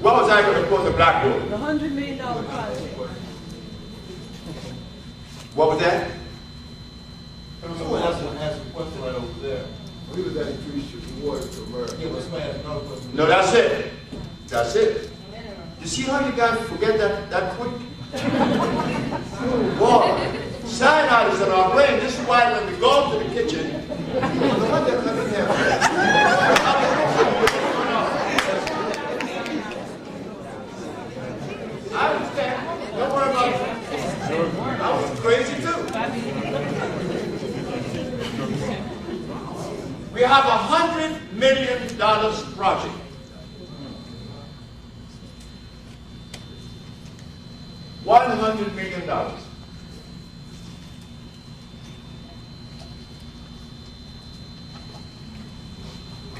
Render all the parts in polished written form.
What was I going to put on the blackboard? The $100 million project. What was that? Someone else has a question right over there. We was that increase your reward to America. Yeah, let's ask another question. No, that's it. That's it. You see how you guys forget that quick? Boy, cyanide is in our brain. This is why when we go to the kitchen, what they're coming here. I understand. Don't worry about it. I was crazy too. We have $100 million project. $100 million.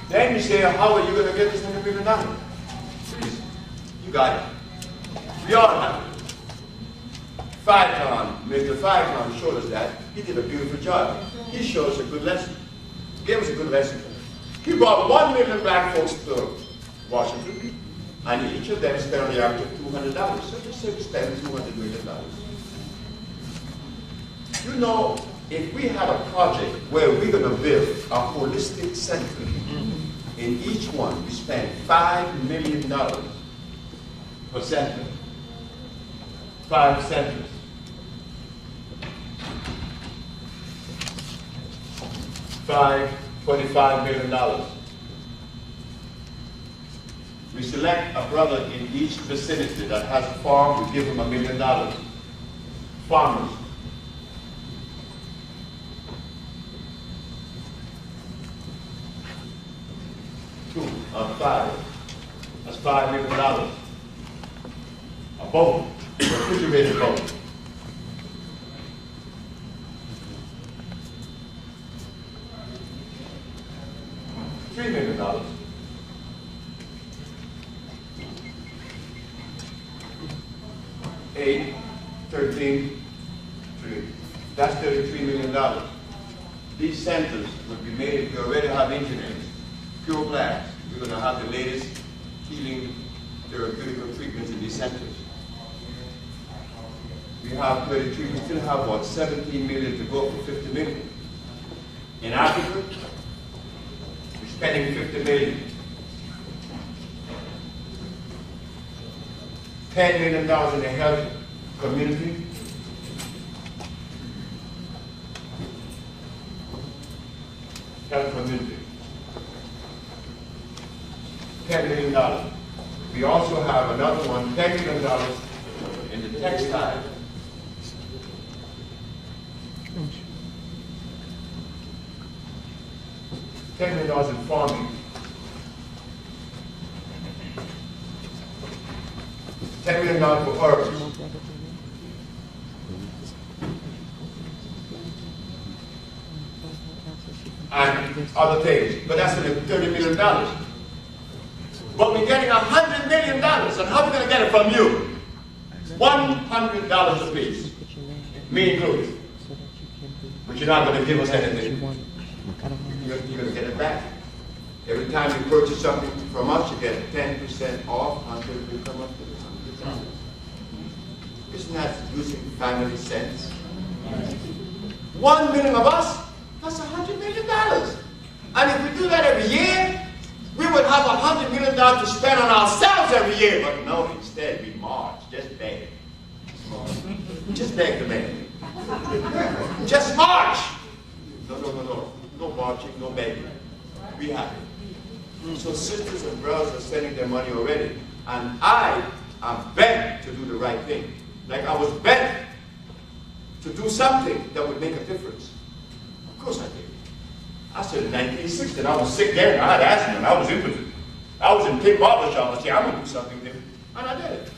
Then you say, how are you going to get this $100 million? Please, you got it. We all have it. Mr. Firecon showed us that. He did a beautiful job. He showed us a good lesson. Gave us a good lesson. He brought 1 million black folks to Washington, and each of them spent on the average of $200. So just say we spend $200 million. You know, if we had a project where we're going to build a holistic center, in each one we spend $5 million per center. 5 centers. $25 million. We select a brother in each vicinity that has a farm, we give him $1 million. Farmers. Two of 5. That's $5 million. A boat, a refrigerated boat. $3 million. $8, $13, $3. That's $33 million. These centers will be made, we already have engineers, pure blacks. We're going to have the latest healing therapeutical treatments in these centers. We have 33, we still have what, 17 million to go for 50 million. In Africa, we're spending 50 million. $10 million in the health community. Health community. $10 million. We also have another one, $10 million in the textile. $10 million in farming. $10 million for herbs. And other things. But that's $30 million. But we're getting $100 million. And how are we going to get it from you? $100 a piece. Me included. But you're not going to give us anything. You're going to get it back. Every time you purchase something from us, you get 10% off until we come up to the $100. Isn't that using family sense? 1 million of us, that's $100 million. And if we do that every year, we would have $100 million to spend on ourselves every year. But no, instead we march, just beg. Just beg the man. Just march. No. No marching, no begging. We have it. So sisters and brothers are sending their money already. And I am bent to do the right thing. Like I was bent to do something that would make a difference. Of course I did. I said in 1960, I was sick there, and I had asthma, and I was impotent. I was in Pink Barber Shop, I said, I'm going to do something different. And I did it.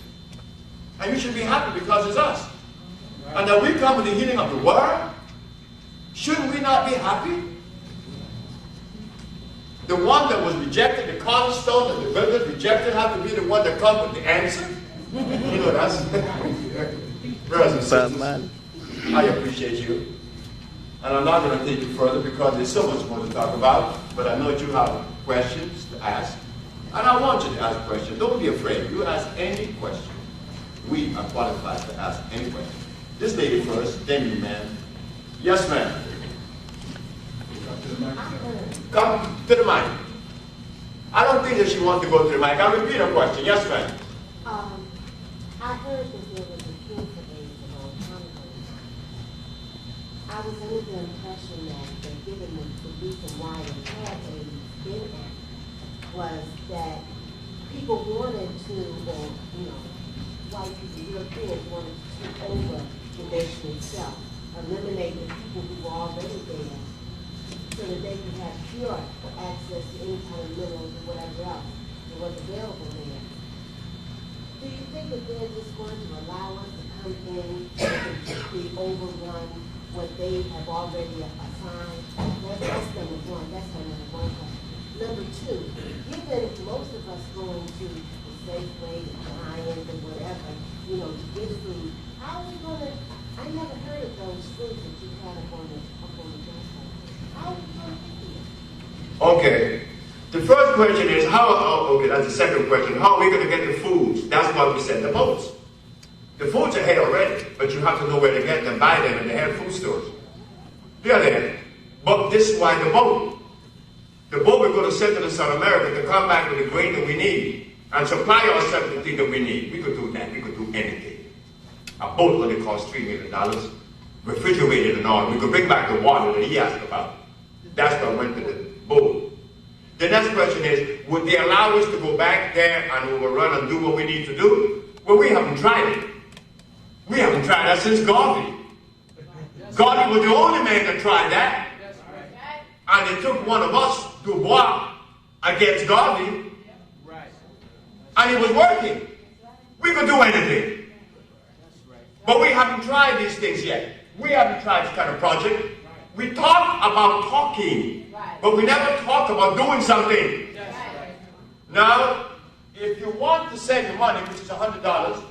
And you should be happy because it's us. And that we come with the healing of the world. Shouldn't we not be happy? The one that was rejected, the cornerstone that the builders rejected, had to be the one that comes with the answer. You know, that's brothers and sisters. I appreciate you. And I'm not going to take it further because there's so much more to talk about. But I know you have questions to ask. And I want you to ask questions. Don't be afraid. You ask any question. We are qualified to ask any question. This lady first, then you, ma'am. Yes, ma'am. Come to the mic. I don't think that she wants to go to the mic. I'll repeat her question. Yes, ma'am. I heard that there was a cure for AIDS a long time ago. I was under the impression that given the reason why they had AIDS in it was that people wanted to, or, you know, white people, Europeans wanted to take over the nation itself, eliminate the people who were already there, so that they could have pure access to any kind of minerals or whatever else that was available there. Do you think that they're just going to allow us to come in and completely overrun what they have already assigned? That's number one. That's my number one question. Number two, given most of us going to the Safeway, the Giant, or whatever, you know, to get food, how are we going to? I never heard of those foods that you had up on the dresser. How are we going to get them? Okay. The first question is okay, that's the second question. How are we going to get the foods? That's why we send the boats. The foods are here already, but you have to know where to get them, buy them, and they have food stores. They're there. But this is why the boat. The boat we're going to send to South America to come back with the grain that we need and supply ourselves with the thing that we need. We could do that. We could do anything. A boat only costs $3 million, refrigerated and all. We could bring back the water that he asked about. That's why I went to the boat. The next question is, would they allow us to go back there and overrun and do what we need to do? Well, we haven't tried it. We haven't tried that since Garvey. Garvey was the only man that tried that. And it took one of us, Dubois, against Garvey. And it was working. We could do anything. But we haven't tried these things yet. We haven't tried this kind of project. We talk about talking, but we never talk about doing something. Now, if you want to send your money, which is $100,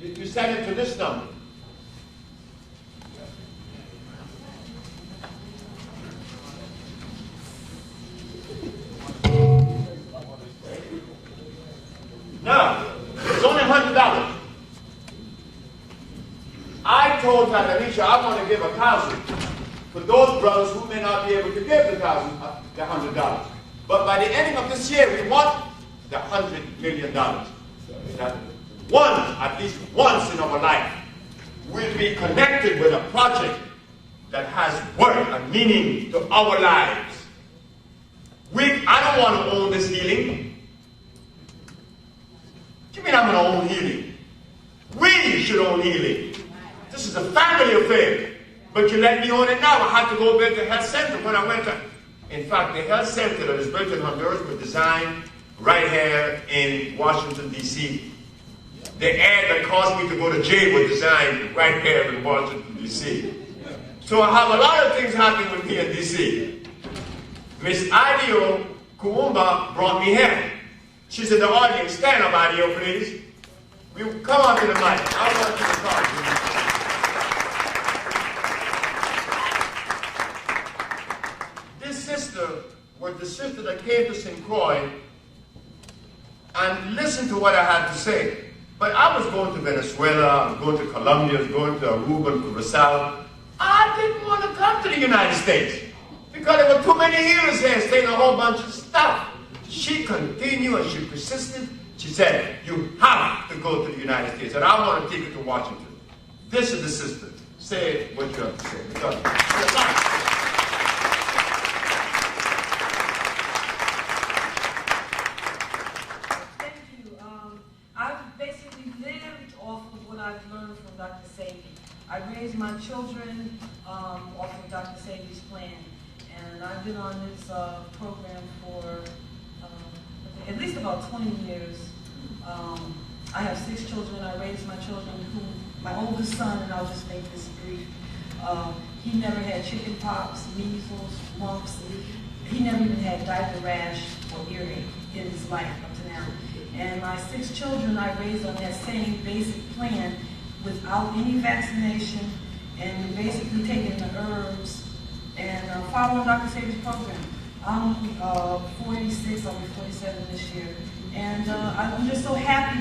you send it to this number. Now, it's only $100. I told Tatanisha I want to give $1,000 for those brothers who may not be able to give the $100. But by the ending of this year, we want the $100 million. That at least once in our life, we'll be connected with a project that has worth and meaning to our lives. I don't want to own this healing. What do you mean I'm going to own healing? We should own healing. This is a family affair. But you let me own it now. I had to go back to the health center when I went to. In fact, the health center that is built in Honduras was designed right here in Washington, D.C. The ad that caused me to go to jail was designed right here in Washington, D.C. So I have a lot of things happening with me in D.C. Miss Adio Kuumba brought me here. She's in the audience. Stand up, Adio, please. Come on to the mic. I want you to talk to me. This sister was the sister that came to St. Croix and listened to what I had to say. But I was going to Venezuela, I was going to Colombia, I was going to Aruba, and Curacao. I didn't want to come to the United States because there were too many healers here saying a whole bunch of stuff. She continued and she persisted. She said, you have to go to the United States, and I want to take you to Washington. This is the sister. Say what you have to say. Because thank you. I've basically lived off of what I've learned from Dr. Sebi. I raised my children off of Dr. Sebi's plan, and I've been on this program for at least about 20 years. I have 6 children. I raised my children my oldest son, and I'll just make this brief, he never had chicken pox, measles, mumps. He never even had diaper rash or earache in his life up to now. And my 6 children I raised on that same basic plan without any vaccination and basically taking the herbs and following Dr. Sebi's program. I'm 46, I'll be 47 this year. And I'm just so happy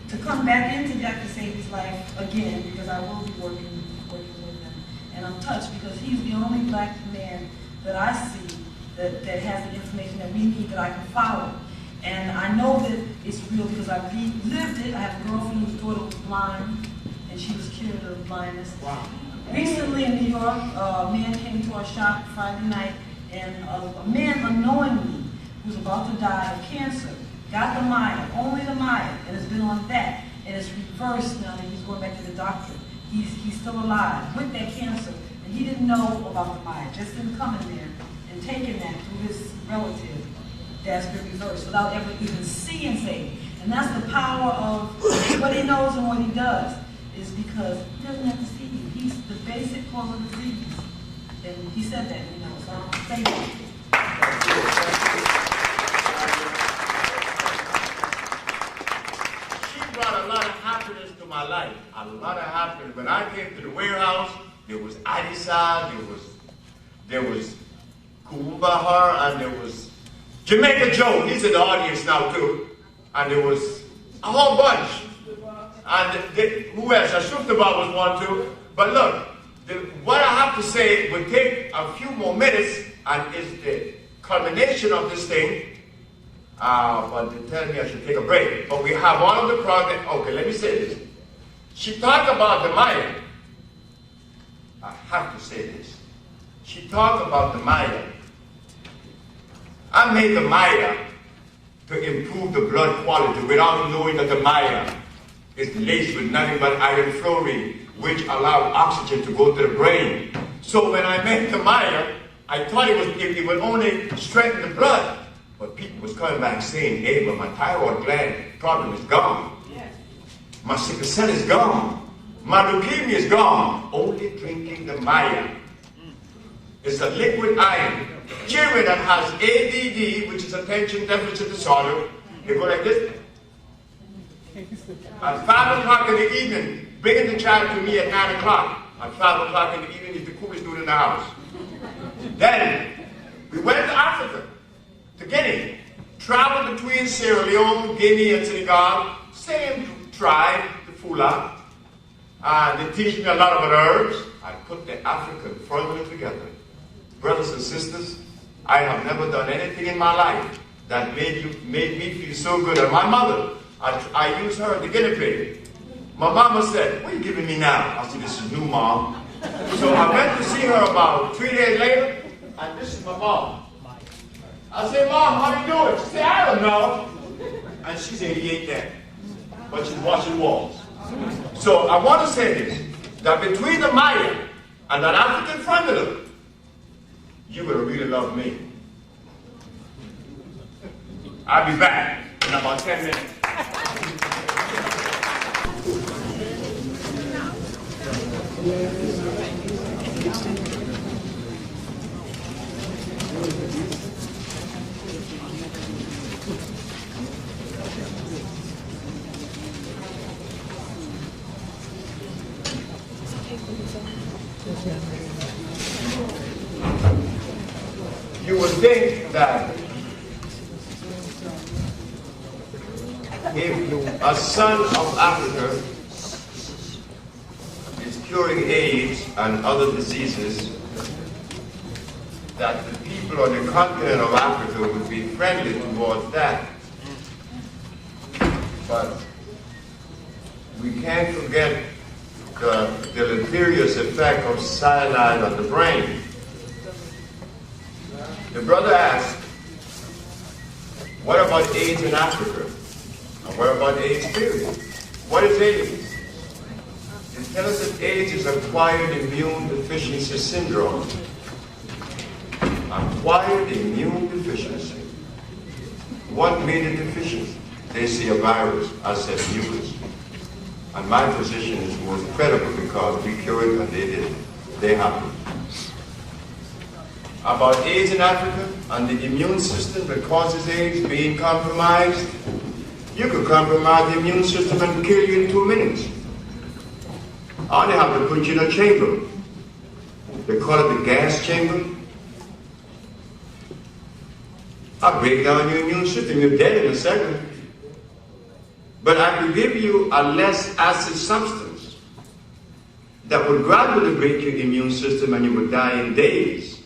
to come back into Dr. Sebi's life again, because I will be working with him. And I'm touched because he's the only black man that I see that has the information that we need that I can follow. And I know that it's real because I've lived it. I have a girlfriend whose daughter was blind, and she was cured of blindness. Wow. Recently in New York, a man came to our shop Friday night, and a man unknowingly who was about to die of cancer got the Maya, only the Maya, and has been on that. And it's reversed now, and he's going back to the doctor. He's still alive with that cancer, and he didn't know about the Maya, just him coming there and taking that through his relative that's been reversed without ever even seeing Sebi. And that's the power of what he knows and what he does, is because he doesn't have to see you. He's the basic cause of disease. And he said that, you know, so thank you. She brought a lot of happiness to my life. A lot of happiness. When I came to the warehouse, there was Adisa, there was Kumbahar, and there was Jamaica Joe. He's in the audience now too. And there was a whole bunch. And who else? Ashuftabah was one too. But look, what I have to say would take a few more minutes and is the culmination of this thing. But they tell me I should take a break. But we have one of the projects. Okay, let me say this. She talked about the Maya. I have to say this. She talked about the Maya. I made the Maya to improve the blood quality without knowing that the Maya is laced with nothing but iron fluoride, which allows oxygen to go to the brain. So when I made the Maya, I thought it would only strengthen the blood. But people was coming back saying, hey, but my thyroid gland problem is gone. Yes. My sickle cell is gone. My leukemia is gone. Only drinking the Maya. It's a liquid iron. Children that has ADD, which is attention deficit disorder, they go like this. At 5 o'clock in the evening, bringing the child to me at 9 o'clock. At 5 o'clock in the evening is the coolest dude in the house. Then, we went to Africa, to Guinea. Traveled between Sierra Leone, Guinea, and Senegal. Same tribe, the Fula. They teach me a lot about herbs. I put the African formula together. Brothers and sisters, I have never done anything in my life that made me feel so good. And my mother, I used her as the guinea pig. My mama said, what are you giving me now? I said, this is new, Mom. So I went to see her about 3 days later, and this is my mom. I said, Mom, how you doing? She said, I don't know. And she's 88 then, but she's washing walls. So I want to say this, that between the Maya and that African formula, you will really love me. I'll be back in about 10 minutes. You would think that if a son of Africa is curing AIDS and other diseases, that the people on the continent of Africa would be friendly towards that. But we can't forget the deleterious effect of cyanide on the brain. The brother asked, what about AIDS in Africa? And what about AIDS period? What is AIDS? It tells us that AIDS is acquired immune deficiency syndrome. Acquired immune deficiency. What made it deficient? They see a virus. I said mucus. And my position is more credible because we cured it and they didn't. They happened. About AIDS in Africa and the immune system that causes AIDS being compromised. You could compromise the immune system and kill you in 2 minutes. Or they have to put you in a chamber. They call it the gas chamber. I'll break down your immune system. You're dead in a second. But I will give you a less acid substance that will gradually break your immune system and you will die in days.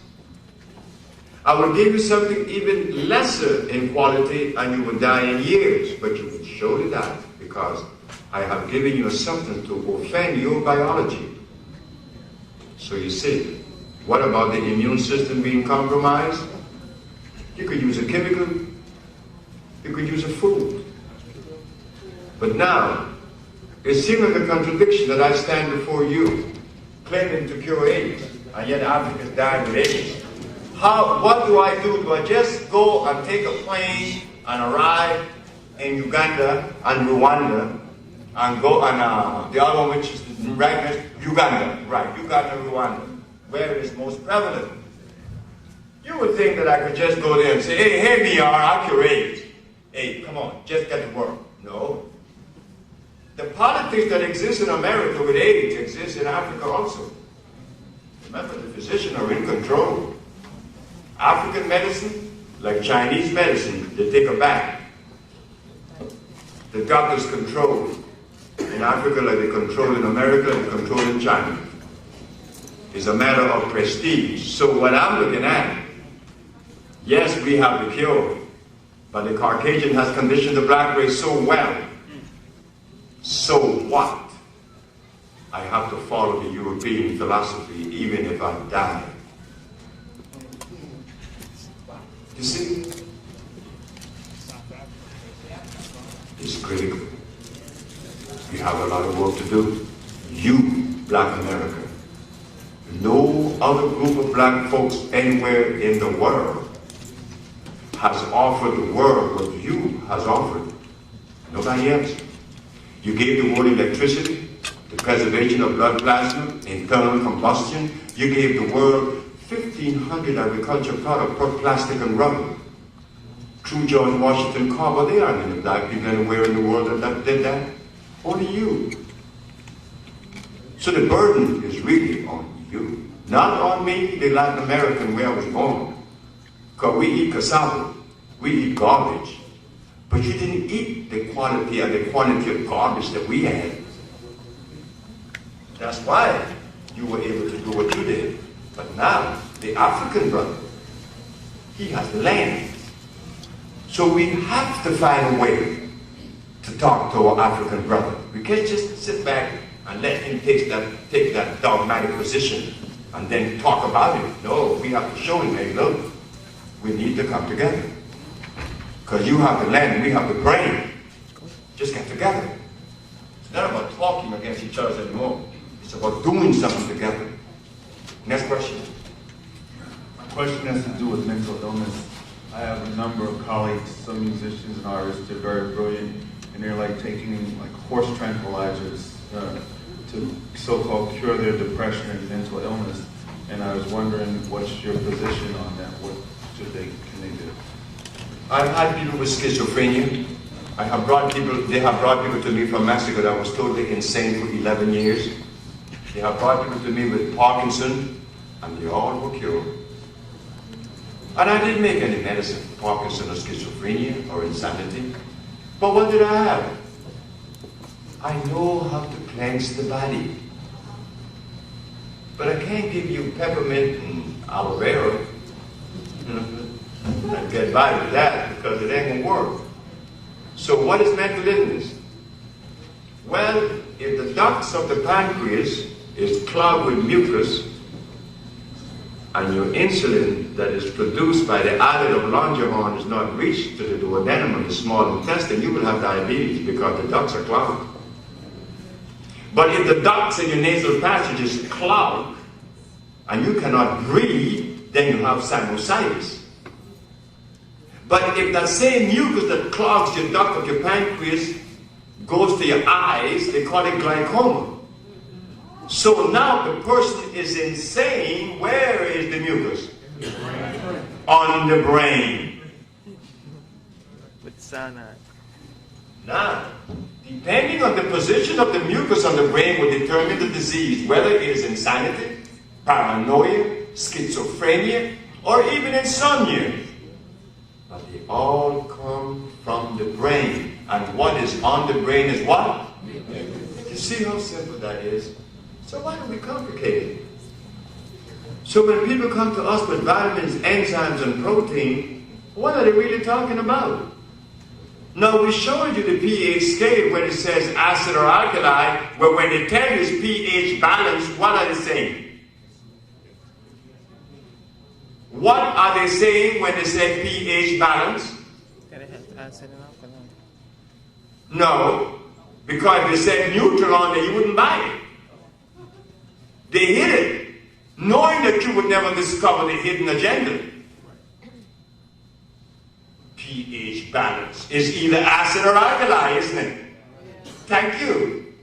I will give you something even lesser in quality and you will die in years, but you will surely die because I have given you a substance to offend your biology. So you see, what about the immune system being compromised? You could use a chemical, you could use a food. But now, it seems like a contradiction that I stand before you, claiming to cure AIDS, and yet Africans die with AIDS. What do I do? Do I just go and take a plane and arrive in Uganda and Rwanda, and go and the other one which is right next, Uganda, Rwanda, where it is most prevalent? You would think that I could just go there and say, hey, here we are, I'll cure AIDS. Hey, come on, just get to work. No. The politics that exists in America with AIDS exists in Africa also. Remember, the physicians are in control. African medicine, like Chinese medicine, they take a back. The doctors control. In Africa, like they control in America, they control in China. It's a matter of prestige. So what I'm looking at, yes, we have the cure, but the Caucasian has conditioned the black race so well. So what? I have to follow the European philosophy even if I die. You see? It's critical. We have a lot of work to do. You, black America. No other group of black folks anywhere in the world has offered the world what you has offered. Nobody else. You gave the world electricity, the preservation of blood plasma, internal combustion. You gave the world 1,500 agricultural products, pork, plastic, and rubber. True George Washington Carver, there aren't any black people anywhere in the world that did that. Only you. So the burden is really on you. Not on me, the Latin American where I was born. Because we eat cassava, we eat garbage. But you didn't eat the quality and the quantity of garbage that we had. That's why you were able to do what you did. But now, the African brother, he has the land. So we have to find a way to talk to our African brother. We can't just sit back and let him take that dogmatic position and then talk about it. No, we have to show him, hey, look, we need to come together. Because you have the land, we have the brain. Just get together. It's not about talking against each other anymore. It's about doing something together. Next question. My question has to do with mental illness. I have a number of colleagues, some musicians and artists, they're very brilliant, and they're like taking like horse tranquilizers to so-called cure their depression and mental illness. And I was wondering, what's your position on that? What can they do? I've had people with schizophrenia. They have brought people to me from Mexico that was totally insane for 11 years. They have brought people to me with Parkinson, and they all were cured. And I didn't make any medicine for Parkinson or schizophrenia or insanity. But what did I have? I know how to cleanse the body. But I can't give you peppermint and aloe vera. And get by with that because it ain't gonna work. So what is mental illness? Well, if the ducts of the pancreas is clogged with mucus and your insulin that is produced by the islet of Langerhans is not reached to the duodenum of the small intestine, you will have diabetes because the ducts are clogged. But if the ducts in your nasal passage is clogged and you cannot breathe, then you have sinusitis. But if that same mucus that clogs your duct of your pancreas goes to your eyes, they call it glaucoma. So now the person is insane. Where is the mucus? On the brain. With cyanide. Now, depending on the position of the mucus on the brain will determine the disease, whether it is insanity, paranoia, schizophrenia, or even insomnia. But they all come from the brain. And what is on the brain is what? You see how simple that is? So why do we complicate it? So when people come to us with vitamins, enzymes, and protein, what are they really talking about? Now we showed you the pH scale when it says acid or alkali, where when they tell you it's pH balance, what are they saying? What are they saying when they say pH balance? That it has acid and alkaline. No, because if they said neutral on there, you wouldn't buy it. They hid it, knowing that you would never discover the hidden agenda. pH balance is either acid or alkali, isn't it? Thank you.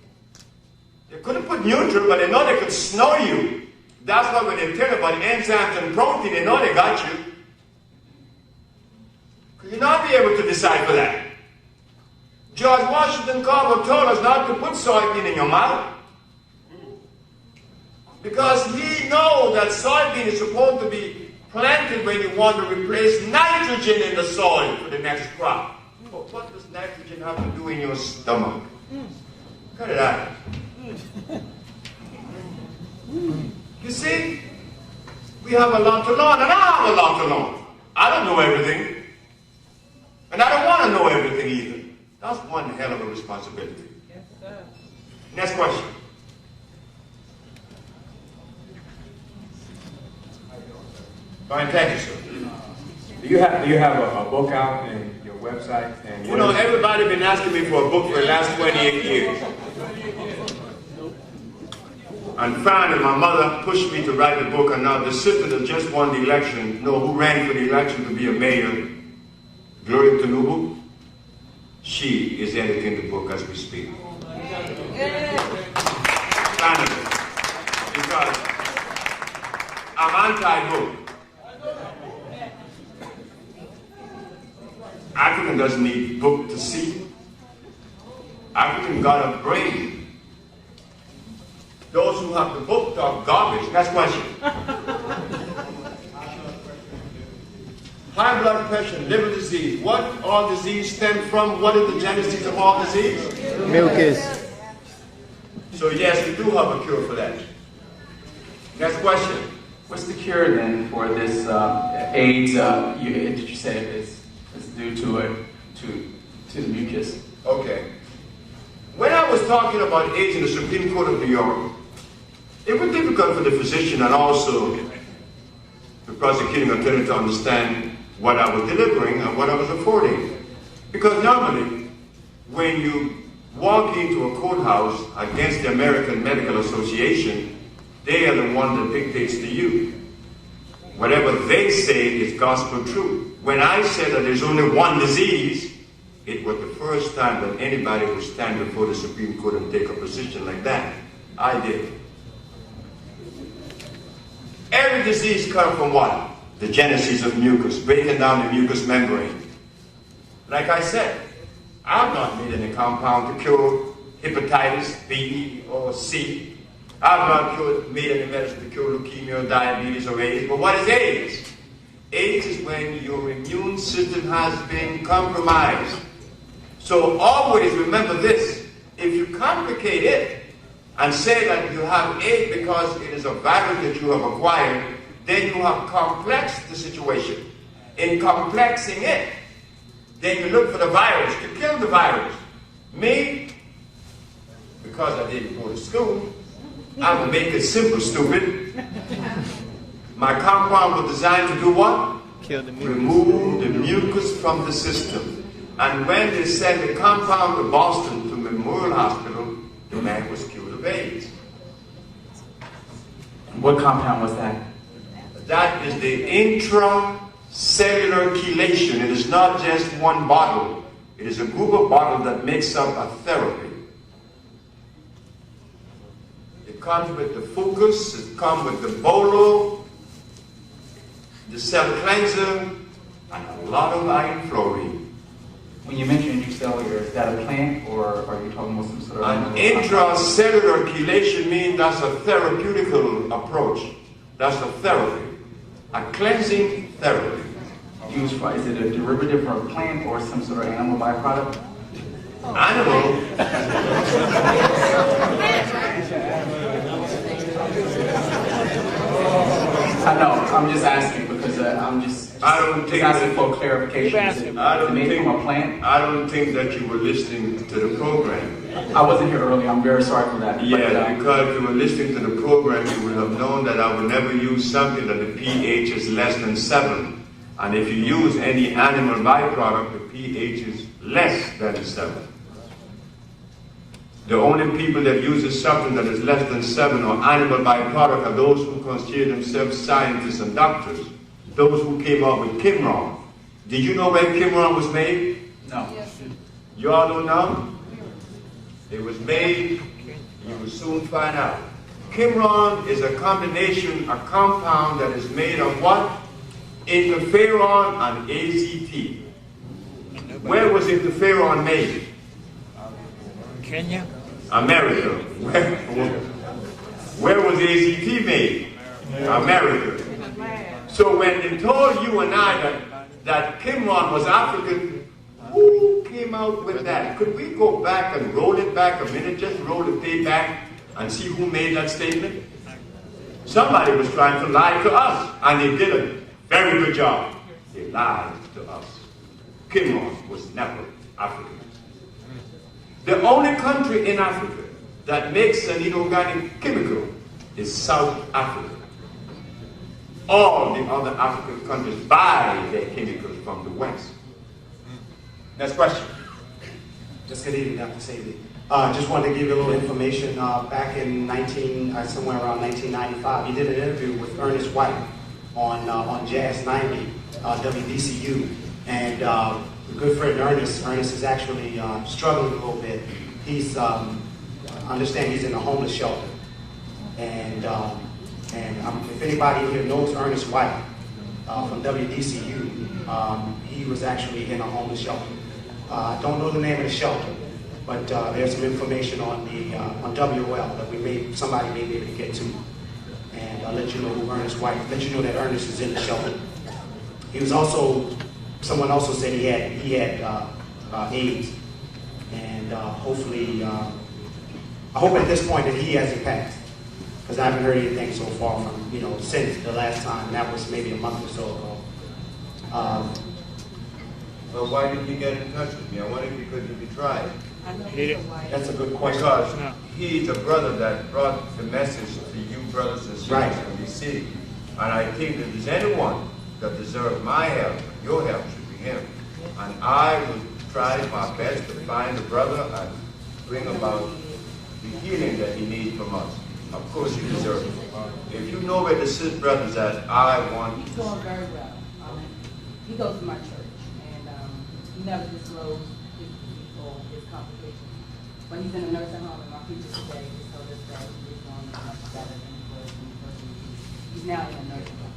They could have put neutral, but they know they could snow you. That's why when they tell you about enzymes and protein, they know they got you. Could you not be able to decipher that? George Washington Carver told us not to put soybean in your mouth. Because he knows that soybean is supposed to be planted when you want to replace nitrogen in the soil for the next crop. But what does nitrogen have to do in your stomach? Cut it out. You see, we have a lot to learn, and I have a lot to learn. I don't know everything, and I don't want to know everything either. That's one hell of a responsibility. Yes, sir. Next question. Fine, thank you, sir. Do you have a book out and your website? And You know, everybody been asking me for a book for the last 28 years. And finally, my mother pushed me to write the book, and now the sister that just won the election, who ran for the election to be a mayor, Gloria Tanubu, she is editing the book as we speak. Finally, because I'm anti-book. African doesn't need book to see. African got a brain. Those who have the book talk garbage. Next question. High blood pressure, liver disease. What all disease stem from? What is the genesis of all disease? Mucus. So yes, we do have a cure for that. Next question. What's the cure then for this AIDS? Did you say it's due to the mucus? Okay. When I was talking about AIDS in the Supreme Court of New York, it was difficult for the physician and also the prosecuting attorney to understand what I was delivering and what I was affording. Because normally, when you walk into a courthouse against the American Medical Association, they are the one that dictates to you. Whatever they say is gospel truth. When I said that there's only one disease, it was the first time that anybody would stand before the Supreme Court and take a position like that. I did. Every disease comes from what? The genesis of mucus, breaking down the mucous membrane. Like I said, I've not made any compound to cure hepatitis B or C. I've not made any medicine to cure leukemia or diabetes or AIDS. But what is AIDS? AIDS is when your immune system has been compromised. So always remember this. If you complicate it and say that you have AIDS because it is a virus that you have acquired, then you have complexed the situation. In complexing it, then you look for the virus to kill the virus. Me, because I didn't go to school, I will make it simple, stupid. My compound was designed to do what? Kill the mucus. Remove the mucus from the system. And when they sent the compound to Boston, to Memorial Hospital, the man was cured of AIDS. What compound was that? That is the intracellular chelation. It is not just one bottle. It is a group of bottles that makes up a therapy. It comes with the focus, it comes with the bolo, the cell cleanser, and a lot of iron fluorine. When you mention intracellular, is that a plant or are you talking about some sort of... An intracellular chelation means that's a therapeutical approach. That's a therapy. A cleansing therapy. used for? Is it a derivative for a plant or some sort of animal byproduct? Animal. I know, I'm just asking because I'm just asking for clarification. Is it made from a plant? I don't think that you were listening to the program. I wasn't here earlier, I'm very sorry for that. Yeah, because if you were listening to the program, you would have known that I would never use something that the pH is less than 7. And if you use any animal byproduct, the pH is less than 7. The only people that uses something that is less than 7 or animal byproduct are those who consider themselves scientists and doctors. Those who came up with Kimron. Did you know when Kimron was made? No. You all don't know? It was made, you will soon find out. Kimron is a combination, a compound that is made of what? Interferon and AZT. Where was interferon made? Kenya. America. Where was AZT made? America. So when they told you and I that Kimron was African, who came out with that? Could we go back and roll it back a minute, just roll the tape back and see who made that statement? Somebody was trying to lie to us, and they did a very good job. They lied to us. Kimron was never African. The only country in Africa that makes an inorganic chemical is South Africa. All the other African countries buy their chemicals from the West. Next question. Just good evening, Dr. Sebi. Just wanted to give you a little information. Back in somewhere around 1995, he did an interview with Ernest White on Jazz 90, WDCU, and a good friend Ernest is actually struggling a little bit. He's, I understand he's in a homeless shelter, and if anybody here knows Ernest White from WDCU, he was actually in a homeless shelter. I don't know the name of the shelter, but there's some information on the on WOL that somebody may be able to get to, and I'll let you know who Ernest White. Let you know that Ernest is in the shelter. He was also. Someone also said he had AIDS, and hopefully, I hope at this point that he hasn't passed, because I haven't heard anything so far from since the last time. That was maybe a month or so ago. But why didn't you get in touch with me? I wonder if you could have tried. That's a good question. Because he's a brother that brought the message to you brothers and sisters in D.C. And I think that if there's anyone that deserves my help, your help should be him. And I will try my best to find a brother and bring about the healing that he needs from us. Of course you deserve it. If you know where the sick brother's at, I want He's doing very well. He goes to my church, and he never disclosed his disease or his complications. When he's in a nursing home, and my preacher today just told us that he's doing much better than he was when he first moved. He's now in a nursing home.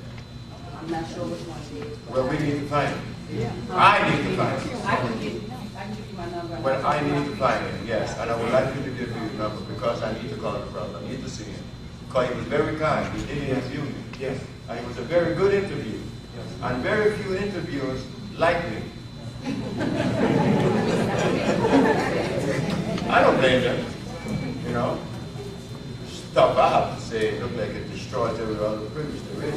I'm not sure which one it is. Well, we need to find him. Yeah. I need to find him. I can give you my number. But I need to find him, yes. And I would like you to give me your number because I need to call the brother. I need to see him. Because he was very kind. He did interview me. Yes. And it was a very good interview. Yes. And very few interviewers like me. I don't blame them. You know? Stuff I have to say look like it destroys every other privilege there is.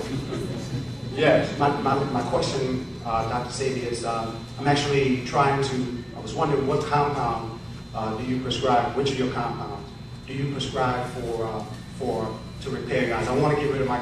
Yes. My question, Dr. Sebi, is I'm actually I was wondering what compound do you prescribe, which of your compounds do you prescribe to repair your eyes? I want to get rid of my